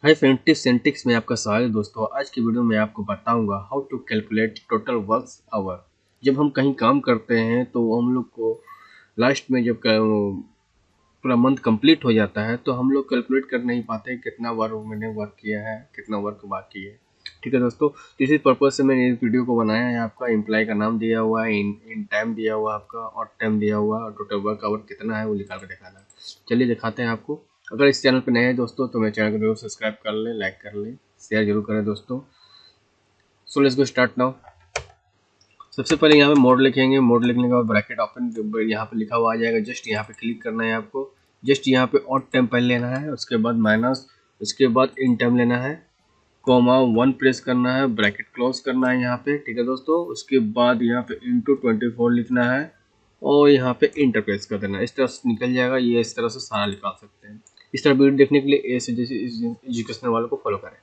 Hi friend, tips and tricks में आपका स्वागत है दोस्तों। आज की वीडियो में आपको बताऊंगा how to calculate total work hour. जब हम कहीं काम करते हैं तो हम लोग को लास्ट में जब पूरा मंथ कंप्लीट हो जाता है तो हम लोग कैलकुलेट कर नहीं पाते कितना वर्क मैंने वर्क किया है, कितना वर्क बाकी है। ठीक है दोस्तों, तो इसी पर्पज से मैंने इस वीडियो को बनाया है। आपका एम्प्लॉय का नाम दिया हुआ है, इन टाइम दिया हुआ है आपका, और टाइम दिया हुआ है, और टोटल वर्क आवर कितना है वो निकाल कर दिखाना है। चलिए दिखाते हैं आपको। अगर इस चैनल पर नए हैं दोस्तों तो मेरे चैनल को जरूर सब्सक्राइब कर लें, लाइक कर लें, शेयर जरूर करें दोस्तों। So let's go start now. सबसे पहले यहाँ पे मोड लिखेंगे। मोड लिखने के बाद ब्रैकेट ओपन, यहाँ पे लिखा हुआ आ जाएगा। जस्ट यहाँ पे क्लिक करना है आपको। जस्ट यहाँ पे ऑड टाइम पहले लेना है, उसके बाद माइनस, उसके बाद इन टाइम लेना है, कोमा 1 प्रेस करना है, ब्रैकेट क्लोज करना है यहाँ पे। ठीक है दोस्तों, उसके बाद यहाँ पे इंटू 24 लिखना है और यहाँ पे इंटर प्रेस कर देना है। इस तरह से निकल जाएगा। ये इस तरह से सारा निकाल सकते हैं। इस तरह वीडियो देखने के लिए जैसे एजुकेशनल वालों को फॉलो करें।